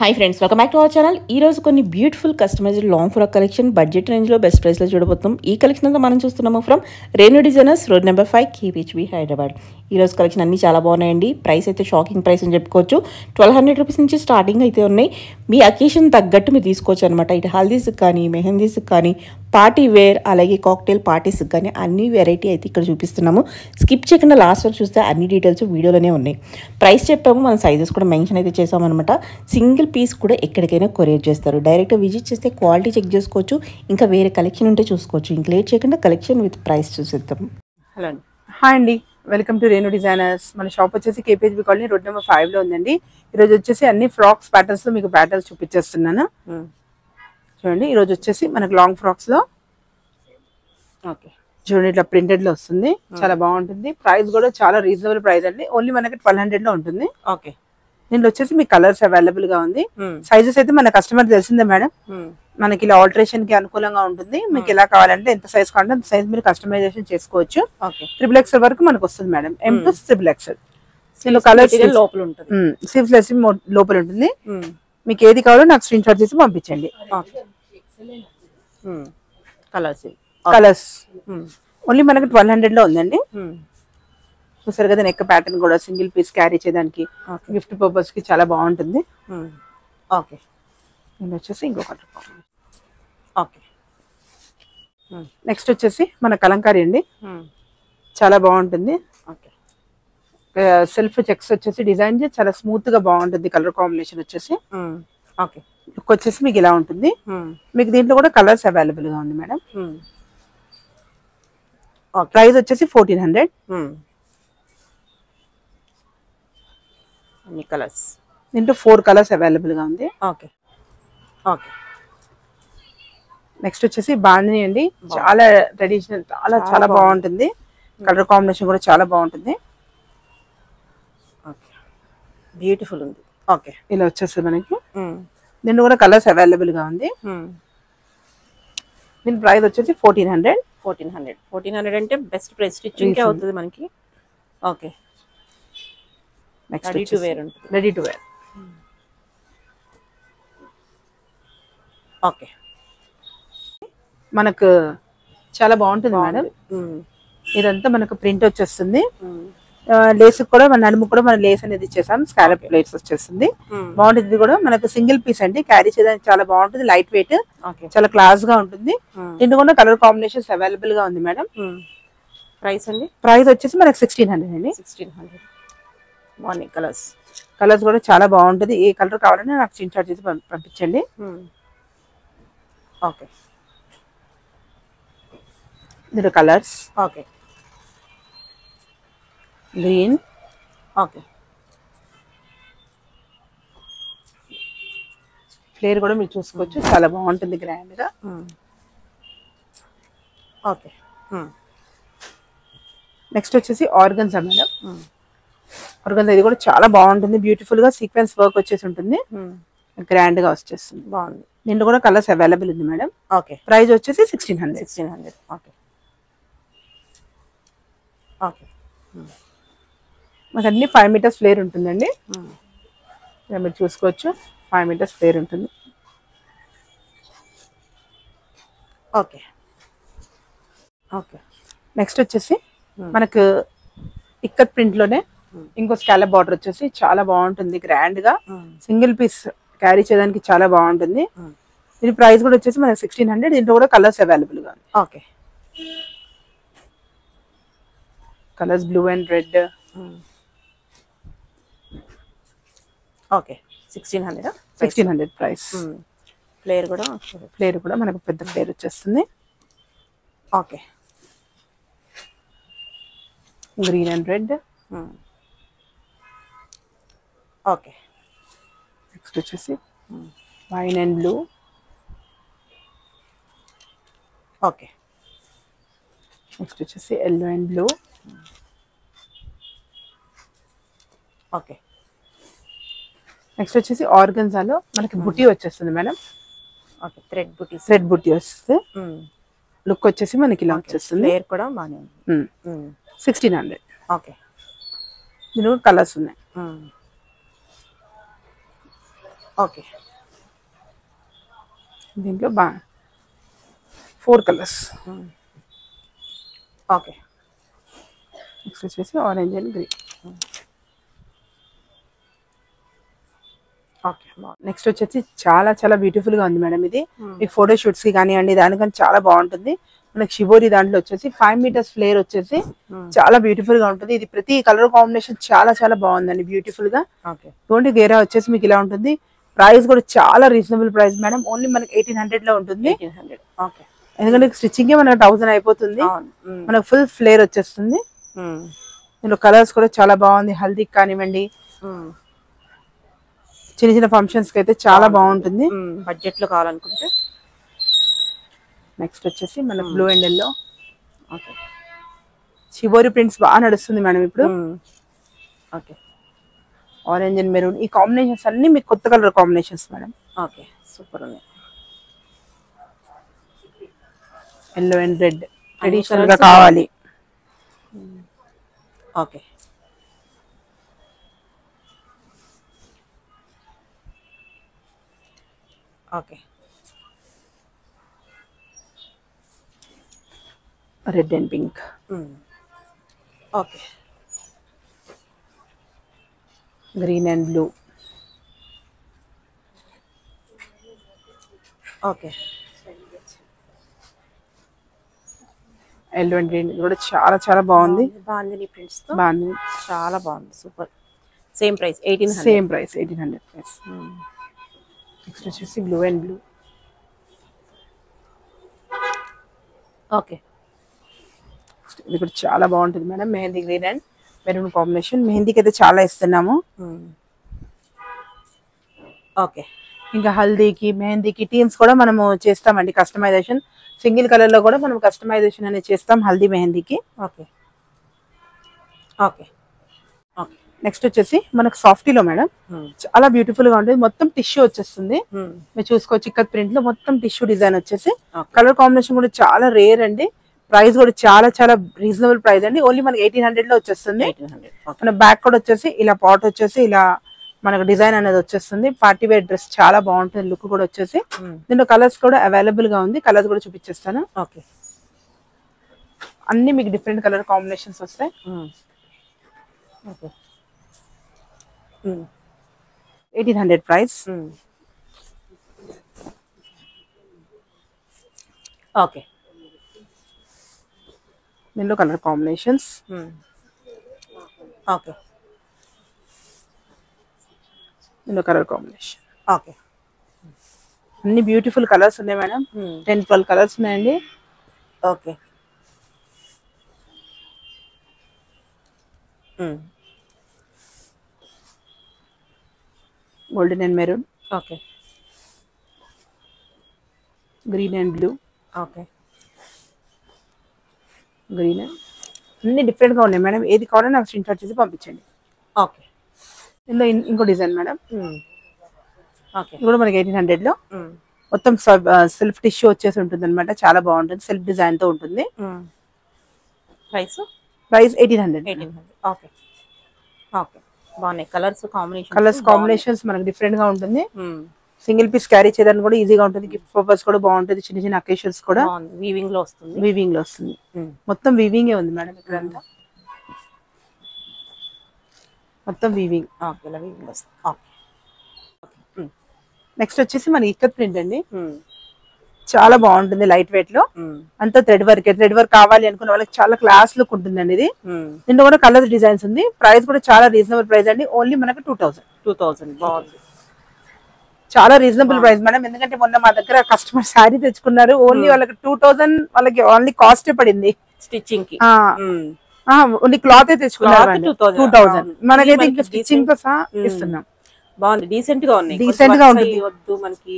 Hi friends, welcome back to our channel. ఈ రోజు కొన్ని beautiful customised long frock collection budget రేంజ్లో best ప్రైస్లో చూడబోతున్నాం. ఈ కలెక్షన్ అంతా మనం చూస్తున్నాము from Renu designers, road number 5, KPHB, Hyderabad. ఈ రోజు కలెక్షన్ అన్నీ చాలా బాగున్నాయండి. ప్రైస్ అయితే షాకింగ్ ప్రైస్ అని చెప్పుకోవచ్చు. 1200 రూపీస్ నుంచి స్టార్టింగ్ అయితే ఉన్నాయి. మీ అకేషన్ తగ్గట్టు మీరు తీసుకోవచ్చు అనమాట. ఇటు హల్దీస్కి కానీ, మెహందీస్కి కానీ, పార్టీ వేర్, అలాగే కాక్టైల్ పార్టీస్కి కానీ అన్ని వెరైటీ అయితే ఇక్కడ చూపిస్తున్నాము. స్కిప్ చేయకుండా లాస్ట్ వరకు చూస్తే అన్ని డీటెయిల్స్ వీడియోలోనే ఉన్నాయి. ప్రైస్ చెప్పాము, మన సైజెస్ కూడా మెన్షన్ అయితే చేసామన్నమాట. సింగిల్ పీస్ కూడా ఎక్కడికైనా కొరియర్ చేస్తారు. డైరెక్ట్గా విజిట్ చేస్తే క్వాలిటీ చెక్ చేసుకోవచ్చు. ఇంకా వేరే కలెక్షన్ ఉంటే చూసుకోవచ్చు. ఇంక లేట్ చేయకుండా కలెక్షన్ విత్ ప్రైస్ చూసేద్దాం. హలో అండి, హాయ్ అండి, వెల్కమ్ టు రేణు డిజైనర్స్. మన షాప్ వచ్చేసి KPHB కాలనీ, రోడ్ నెంబర్ 5 లో ఉందండి. ఈరోజు వచ్చేసి అన్ని ఫ్రాక్స్ ప్యాటర్న్స్ లో మీకు ప్యాటర్న్స్ చూపించేస్తున్నాను. చూడండి, ఈరోజు వచ్చేసి మనకు లాంగ్ ఫ్రాక్స్ లో ఓకే చూడండి ఇట్లా ప్రింటెడ్ లో వస్తుంది. చాలా బాగుంటుంది. ప్రైస్ కూడా చాలా రీజనబుల్ ప్రైస్ అండి. ఓన్లీ మనకి 1200 లో ఉంటుంది. ఓకే, దీంట్లో వచ్చేసి మీ కలర్స్ అవైలబుల్ గా ఉంది. సైజెస్ అయితే మన కస్టమర్ తెలిసిందే మేడం. మనకి ఇలా ఆల్టరేషన్ కి అనుకూలంగా ఉంటుంది. మీకు ఎలా కావాలంటే ఎంత సైజ్ కావాలంటే అంత సైజ్ మీరు కస్టమైజేషన్ చేసుకోవచ్చు. 3XL వరకు మనకు వస్తుంది మేడం. M to XXL. దీనిలో కలర్స్ లోపల ఉంటుంది, స్లీవ్లెస్ లోపల ఉంటుంది. మీకు ఏది కావాలో నాకు స్క్రీన్ షాట్ చేసి పంపించండి. కలర్స్ ఓన్లీ మనకి 1200 లో ఉందండి. చూసారు కదా, నెక్ ప్యాటర్న్ కూడా సింగిల్ పీస్ క్యారీ చేయడానికి, గిఫ్ట్ పర్పస్ కి చాలా బాగుంటుంది. ఓకే, నేను వచ్చేసి ఇంకొకటి. ఓకే, నెక్స్ట్ వచ్చేసి మన కలంకారీ అండి. చాలా బాగుంటుంది. ఓకే, సెల్ఫ్ చెక్స్ వచ్చేసి డిజైన్ చాలా స్మూత్ గా బాగుంటుంది. కలర్ కాంబినేషన్ వచ్చేసి ఓకే, లుక్ వచ్చేసి మీకు ఇలా ఉంటుంది. మీకు దీంట్లో కూడా కలర్స్ అవైలబుల్ గా ఉంది మేడం. ప్రైస్ వచ్చేసి 1400. అన్ని కలర్స్, దీంట్లో 4 కలర్స్ అవైలబుల్ గా ఉంది. ఓకే ఓకే, నెక్స్ట్ వచ్చేసి బాందిని అండి. చాలా ట్రెడిషనల్, చాలా చాలా బాగుంటుంది. కలర్ కాంబినేషన్ కూడా చాలా బాగుంటుంది. ఓకే, బ్యూటిఫుల్ ఉంది. ఓకే, ఇలా వచ్చేస్తుంది మనకి. దీంట్లో కూడా కలర్స్ అవైలబుల్ గా ఉంది. దీని ప్రైస్ వచ్చేసి 1400 అంటే బెస్ట్ ప్రైస్, స్టిచ్చింగ్ కే అవుతుంది మనకి. Okay, next ready to wear ఉంటుంది. Ready to wear. ఓకే, మనకు చాలా బాగుంటుంది మేడం. ఇదంతా మనకు ప్రింట్ వచ్చేస్తుంది. లేస్ కూడా మన నడుము కూడా మన లేస్ అనేది ఇచ్చేసాం. స్కాలప్ ప్లేట్స్ వచ్చేస్తుంది. బాగుంటుంది. ఇది కూడా మనకు సింగిల్ పీస్ అండి. క్యారీ చేయడానికి చాలా బాగుంటుంది. లైట్ వెయిట్, చాలా క్లాస్ గా ఉంటుంది. దీంట్లో కూడా కలర్ కాంబినేషన్స్ అవైలబుల్ గా ఉంది మేడం. ప్రైస్ అండి, ప్రైస్ వచ్చేసి మనకు 1600 అండి. 1600. మార్నింగ్ కలర్స్ కూడా చాలా బాగుంటుంది. ఏ కలర్ కావాలని నాకు స్క్రీన్ షాట్ చేసి పంపించండి. ఓకే, దీంట్లో colours okay, green. Okay, flare కూడా మీరు చూసుకోవచ్చు. చాలా బాగుంటుంది గ్రాండ్ గా. ఓకే, నెక్స్ట్ వచ్చేసి ఆర్గన్జా మేడం. ఆర్గన్జా ఇది కూడా చాలా బాగుంటుంది. బ్యూటిఫుల్ గా సీక్వెన్స్ వర్క్ వచ్చేసి ఉంటుంది. గ్రాండ్ గా వచ్చేస్తుంది. బాగుంది. దీంట్లో కూడా కలర్స్ అవైలబుల్ ఉంది మేడం. ఓకే, ప్రైస్ వచ్చేసి 1600. ఓకే ఓకే, మాకు అన్ని 5 మీటర్స్ ఫ్లేర్ ఉంటుందండి. మీరు చూసుకోవచ్చు, 5 మీటర్స్ ఫ్లేర్ ఉంటుంది. ఓకే ఓకే, నెక్స్ట్ వచ్చేసి మనకు ఇక్కత్ ప్రింట్ లోనే ఇంకో స్కాలప్ బార్డర్ వచ్చేసి చాలా బాగుంటుంది. గ్రాండ్ గా సింగిల్ పీస్ క్యారీ చేయడానికి చాలా బాగుంటుంది. దీని ప్రైస్ కూడా వచ్చేసి మనకి 1600. దీంట్లో కూడా కలర్స్ అవైలబుల్ గా ఉంది. Okay, colours blue and red. Okay, 1600 price. Flare కూడా మనకు పెద్ద ఫ్లేర్ వచ్చేస్తుంది. Okay, green and red. Okay, next వచ్చేసి wine and blue. Okay, next వచ్చేసి yellow and blue. Okay, next వచ్చేసి ఆర్గన్జాలో మనకి బుటీ వచ్చేస్తుంది మేడం. ఓకే, థ్రెడ్ బుటీ వస్తుంది. లుక్ వచ్చేసి మనకి ఇలా వచ్చేస్తుంది. ఫ్లేర్ కూడా బాగానే ఉంది. 1600. ఓకే, దీనిలో కలర్స్ ఉన్నాయి. ఓకే, దీంట్లో 4 కలర్స్. ఓకే, నెక్స్ట్ వచ్చేసి orange and green. Okay, next వచ్చేసి చాలా చాలా బ్యూటిఫుల్ గా ఉంది మేడం. ఇది మీకు ఫోటో షూట్స్ కి కానివ్వండి దానికని చాలా బాగుంటుంది. మనకి షిబోరి దాంట్లో వచ్చేసి 5 మీటర్స్ ఫ్లేర్ వచ్చేసి చాలా బ్యూటిఫుల్ గా ఉంటుంది. ఇది ప్రతి కలర్ కాంబినేషన్ చాలా చాలా బాగుందండి, బ్యూటిఫుల్ గా. ఓన్లీ గేరా వచ్చేసి మీకు ఇలా ఉంటుంది. ప్రైస్ కూడా చాలా రీజనబుల్ ప్రైస్ మేడం, ఓన్లీ మనకి 1800 లో ఉంటుంది. ఎందుకంటే స్టిచ్చింగ్ మనకి 1000 అయిపోతుంది. మనకు ఫుల్ ఫ్లేర్ వచ్చేస్తుంది. దీనిలో కలర్స్ కూడా చాలా బాగుంది. హల్దీకి కానివ్వండి, చిన్న చిన్న ఫంక్షన్స్ కి అయితే చాలా బాగుంటుంది. బడ్జెట్ లో కావాలనుకుంటే. నెక్స్ట్ వచ్చేసి మన blue and yellow. Okay, shibori prints బాగా నడుస్తుంది మేడం ఇప్పుడు. ఓకే, ఆరెంజ్ అండ్ మెరూన్, ఈ కాంబినేషన్స్ అన్ని మీకు కొత్త colour combinations madam. Okay, super ఉంది. ఎల్లో అండ్ రెడ్ ట్రెడిషనల్ గా కావాలి. Okay, okay, red and pink. Okay, green and blue. Okay, yellow and green కూడా చాలా చాలా బాగుంది. బాగుంది, ప్రింట్స్ తో బాగుంది, చాలా బాగుంది, super. Same price 1800. Same price 1800 price. Next వచ్చేసి బ్లూ అండ్ బ్లూ. ఓకే, ఇది కూడా చాలా బాగుంటుంది madam. Mehndi green and maroon combination. మెహందీకి అయితే చాలా ఇస్తున్నాము. ఓకే, ఇంకా హల్దీకి మెహందీకి టీమ్స్ కూడా మనము చేస్తామండి కస్టమైజేషన్. సింగిల్ కలర్ లో కూడా మనం కస్టమైజేషన్ అనేది చేస్తాం హల్దీ మెహందీకి. Okay, okay, okay. నెక్స్ట్ వచ్చేసి మనకు సాఫ్టీలో మేడం చాలా బ్యూటిఫుల్ గా ఉంటుంది. మొత్తం టిష్యూ వచ్చేస్తుంది. మీరు చూసుకోవచ్చు ఇక్కత్ ప్రింట్ లో మొత్తం టిష్యూ డిజైన్ వచ్చేసి. కలర్ కాంబినేషన్ కూడా చాలా రేర్ అండి. ప్రైస్ కూడా చాలా చాలా రీజనబుల్ ప్రైస్ అండి. ఓన్లీ మనకి 1800 లో వచ్చేస్తుంది. మన బ్యాక్ కూడా వచ్చేసి ఇలా పాట్ వచ్చేసి ఇలా మనకు డిజైన్ అనేది వచ్చేస్తుంది. పార్టీ వేర్ డ్రెస్ చాలా బాగుంటుంది. లుక్ కూడా వచ్చేసి దీంట్లో కలర్స్ కూడా అవైలబుల్ గా ఉంది. కలర్స్ కూడా చూపించేస్తాను. ఓకే, అన్ని మీకు డిఫరెంట్ కలర్ కాంబినేషన్స్ వస్తాయి. Okay, 1800 price. ఓకే, దీనిలో కలర్ కాంబినేషన్స్. ఓకే, దీనిలో కలర్ కాంబినేషన్. ఓకే, అన్ని బ్యూటిఫుల్ కలర్స్ ఉన్నాయి మేడం. 10-12 కలర్స్ ఉన్నాయండి. Okay, golden and maroon. Okay, green and blue. Okay, green అన్ని డిఫరెంట్ గా ఉన్నాయి మేడం. ఏది కావాలో నాకు స్క్రీన్ షాట్ చేసి పంపించండి. ఓకే, ఇందులో ఇంకో డిజైన్ మేడం. ఓకే, ఇది కూడా మనకి 1800 లో మొత్తం సెల్ఫ్ టిష్యూ వచ్చేసి ఉంటుంది అనమాట. చాలా బాగుంటుంది. సెల్ఫ్ డిజైన్ తో ఉంటుంది. ప్రైస్ 1800. ఓకే, ఓకే, బాగున్నాయి కలర్స్ కాంబినేషన్. కలర్స్ కాంబినేషన్స్ మనకి డిఫరెంట్ గా ఉంటుంది. సింగిల్ పీస్ క్యారీ చేయడానికి కూడా ఈజీగా ఉంటుంది. గిఫ్ట్ పర్పస్ కూడా బాగుంటుంది. చిన్న చిన్న అకేషన్స్ కూడా వీవింగ్ లో వస్తుంది. వీవింగ్ లో వస్తుంది. మొత్తం వీవింగ్ ఉంది మేడం ఇక్కడంతా. మొత్తం వీవింగ్. ఓకే, ఇలా వీవింగ్ వస్తుంది. ఓకే, నెక్స్ట్ వచ్చేసి మన ఇక్కత్ ప్రింట్ అండి. చాలా బాగుంటుంది. లైట్ వెయిట్ లో అంతా థ్రెడ్ వర్క్ కావాలి అనుకున్న వాళ్ళకి చాలా క్లాస్ లుక్ ఉంటుందండి. ఇది దీంట్లో కూడా కలర్ డిజైన్స్ ఉంది. ప్రైస్ కూడా చాలా రీజనబుల్ ప్రైస్ అండి. ఓన్లీ మనకు 2000. బాగుంది, చాలా రీజనబుల్ ప్రైస్ మేడం. ఎందుకంటే మొన్న మా దగ్గర కస్టమర్ శారీ తెచ్చుకున్నారు. ఓన్లీ వాళ్ళకి 2000 వాళ్ళకి ఓన్లీ కాస్ట్ పడింది స్టిచ్చింగ్ కి. ఓన్లీ క్లాత్ తెచ్చుకున్నారు 2000. మనకైతే ఇంకా స్టిచ్చింగ్ తో సహా ఇస్తున్నాం. బాగుంది, డీసెంట్ గా ఉన్నాయి. డీసెంట్ గా ఉంటుంది. వద్దు మనకి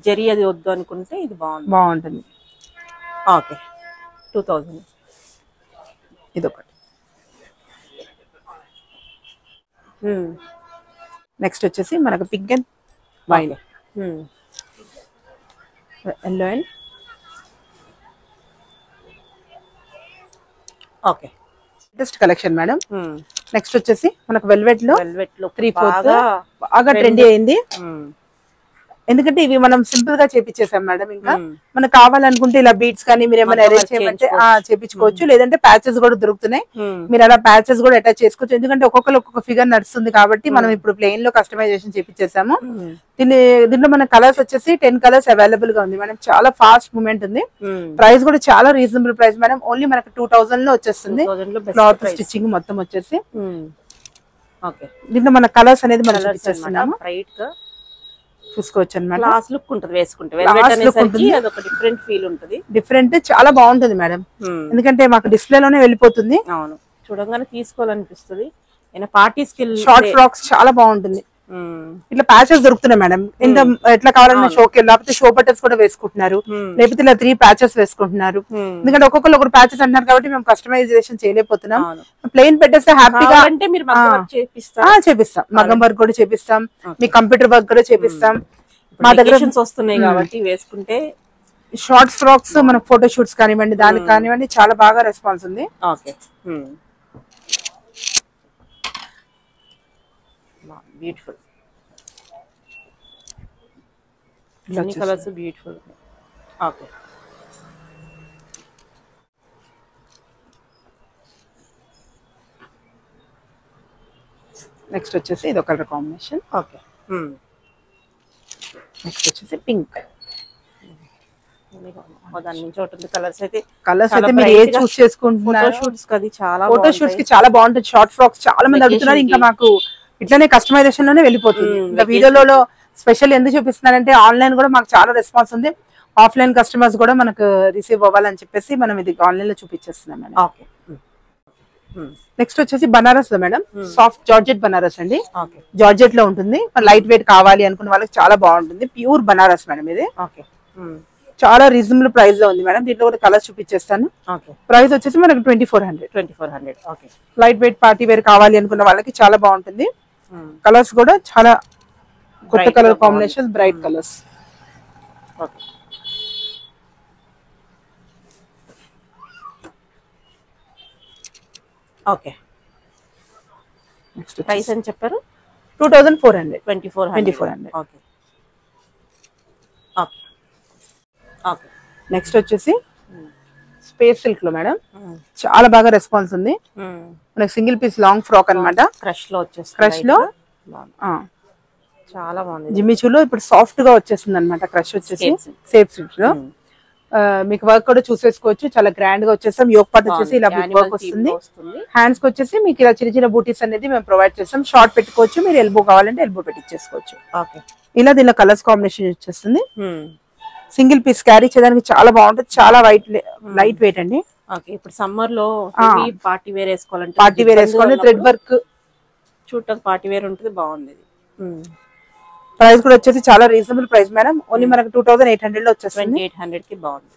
జరీ అది వద్దు అనుకుంటే ఇది బాగుంటుంది. ఓకే, 2000. ఇదొకటి. నెక్స్ట్ వచ్చేసి మనకు pink and wine, yellow and. Okay, latest collection madam. Next వచ్చేసి మనకు వెల్వెట్ లో 3/4 బాగా ట్రెండీ అయింది. ఎందుకంటే ఇవి మనం సింపుల్ గా చేపించేసాం మేడం. ఇంకా మనకు కావాలనుకుంటే ఇలా బీట్స్ కానీ మీరు ఏమైనా అరేంజ్ చేయమంటే చేపించుకోవచ్చు. లేదంటే ప్యాచెస్ కూడా దొరుకుతున్నాయి, మీరు అలా ప్యాచెస్ కూడా అటాచ్ చేసుకోవచ్చు. ఎందుకంటే ఒక్కొక్కరు ఒక్కొక్క ఫిగర్ నడుస్తుంది కాబట్టి మనం ఇప్పుడు ప్లెయిన్ లో కస్టమైజేషన్ చేపించేసాము. దీంట్లో మన కలర్స్ వచ్చేసి 10 కలర్స్ అవైలబుల్ గా ఉంది మేడం. చాలా ఫాస్ట్ మూమెంట్ ఉంది. ప్రైస్ కూడా చాలా రీజనబుల్ ప్రైస్ మేడం. ఓన్లీ మనకు 2000 లో వచ్చేస్తుంది. క్లాత్ స్టిచ్చింగ్ మొత్తం వచ్చేసి దీంట్లో మన కలర్స్ అనేది మనం చూపిస్తున్నాము. చూసుకోవచ్చు అన్నమాట. క్లాస్ లుక్ ఉంటుంది వేసుకుంటే, వెల్వెట్ అనేసరికి అదొక డిఫరెంట్ ఫీల్ ఉంటుంది. డిఫరెంట్ చాలా బాగుంటుంది మేడం. ఎందుకంటే మాకు డిస్ప్లే లోనే వెళ్ళిపోతుంది. అవును, చూడంగానే తీసుకోవాలనిపిస్తుంది. పార్టీ స్కిల్ షార్ట్ ఫ్రాక్స్ చాలా బాగుంటుంది. ఇట్లా ప్యాచెస్ దొరుకుతున్నాయి మేడం. ఎంత ఎట్లా కావాలన్నా షోకి, లేకపోతే షో బటన్స్ కూడా వేసుకుంటున్నారు, లేకపోతే ఇలా 3 ప్యాచెస్ వేసుకుంటున్నారు. ఎందుకంటే ఒక్కొక్కరు ఒకరు ప్యాచెస్ అంటున్నారు కాబట్టి మేము కస్టమైజేషన్ చేయలేకపోతున్నాం. ప్లెయిన్ పెట్టేస్తే హ్యాపీగా అంటే మీరు చేపిస్తాం. మగ్గం వర్క్ కూడా చేపిస్తాం, మీ కంప్యూటర్ వర్క్ కూడా చేపిస్తాం. మా దగ్గర వస్తున్నాయి కాబట్టి వేసుకుంటే షార్ట్ ఫ్రాక్స్ మనకు ఫోటో షూట్స్ కానివ్వండి, దానికి కానివ్వండి చాలా బాగా రెస్పాన్స్ ఉంది. Okay, beautiful. అన్ని కలర్స్ బ్యూటిఫుల్. ఓకే, నెక్స్ట్ వచ్చేసి ఇది ఒక కలర్ కాంబినేషన్. ఓకే, నెక్స్ట్ వచ్చేసి పింక్. దాని నుంచి ఉంటుంది. కలర్స్ అయితే మీరు ఏ చూస్ చేసుకుంటున్నారు? ఫోటో షూట్స్ కి చాలా బాగుంటుంది. షార్ట్ ఫ్రాక్స్ చాలా మంది అడుగుతున్నారు. ఇంకా మాకు ఇట్లానే కస్టమైజేషన్ లోనే వెళ్ళిపోతుంది. ఇంకా వీడియోలో స్పెషల్ ఎందుకు చూపిస్తున్నారంటే ఆన్లైన్ కూడా మాకు చాలా రెస్పాన్స్ ఉంది. ఆఫ్లైన్ కస్టమర్స్ కూడా మనకు రిసీవ్ అవ్వాలని చెప్పేసి మనం ఇది ఆన్లైన్ లో చూపించేస్తున్నాం మేడం. ఓకే, నెక్స్ట్ వచ్చేసి బనారస్ లో మేడం, సాఫ్ట్ జార్జెట్ బనారస్ అండి. జార్జెట్ లో ఉంటుంది. లైట్ వెయిట్ కావాలి అనుకున్న వాళ్ళకి చాలా బాగుంటుంది. ప్యూర్ బనారస్ మేడం ఇది. ఓకే, చాలా రీజనబుల్ ప్రైస్ లో ఉంది మేడం. దీంట్లో కూడా కలర్స్ చూపించేస్తాను. ప్రైస్ వచ్చేసి మనకి 2400. Okay, light weight party wear కావాలి అనుకున్న వాళ్ళకి చాలా బాగుంటుంది. కలర్స్ కూడా చాలా కొత్త colour combination, bright colours. Okay, next price అని చెప్పారు 2400. 2400. Okay, okay, okay. నెక్స్ట్ వచ్చేసి స్పేస్ సిల్క్ లో మేడం చాలా బాగా రెస్పాన్స్ ఉంది. మనకి సింగిల్ పీస్ లాంగ్ ఫ్రాక్ అన్నమాట. క్రష్ లో వచ్చేసి క్రష్ లో చాలా బాగుంది. జిమ్మిచూలో ఇప్పుడు సాఫ్ట్ గా వచ్చేస్తుంది అనమాట. క్రష్ వచ్చేసి సేఫ్ సిల్క్ లో మీకు వర్క్ కూడా చూసేసుకోవచ్చు. చాలా గ్రాండ్ గా వచ్చేస్తాం. యోక్ పార్ట్ వచ్చేసి ఇలా బిగ్ వర్క్ వస్తుంది. హ్యాండ్స్ కి వచ్చేసి మీకు ఇలా చిన్న చిన్న బూటీస్ అనేది మేము ప్రొవైడ్ చేస్తాం. షార్ట్ పెట్టుకోవచ్చు, మీరు ఎల్బో కావాలంటే ఎల్బో పెట్టించేసుకోవచ్చు. ఓకే, ఇలా దీనిలో కలర్స్ కాంబినేషన్ వచ్చేస్తుంది. సింగిల్ పీస్ క్యారీ చేయడానికి చాలా బాగుంటుంది. చాలా లైట్ వెయిట్ అండి. ఓకే, ఇప్పుడు సమ్మర్ లో పార్టీ వేర్ వేసుకోవాలంటే, పార్టీ వేర్ వేసుకోవాలి, థ్రెడ్ వర్క్ చూడటానికి పార్టీ వేర్ ఉంటుంది. బాగుంది. ప్రైస్ కూడా వచ్చేసి చాలా రీజనబుల్ ప్రైస్ మేడం. ఓన్లీ మనకు 2800 లో వచ్చేస్తుంది. 2800 కి బాగుంది.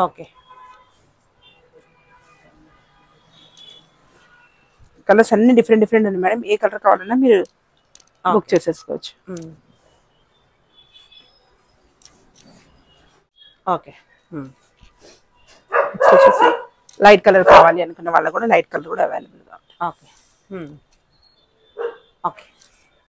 ఓకే, కలర్స్ అన్ని డిఫరెంట్ డిఫరెంట్ ఉంది మేడం. ఏ కలర్ కావాలన్నా మీరు బుక్ చేసేసుకోవచ్చు. ఓకే, లైట్ కలర్ కావాలి అనుకున్న వాళ్ళకి కూడా లైట్ కలర్ కూడా అవైలబుల్ గా ఉంటుంది. Okay, okay.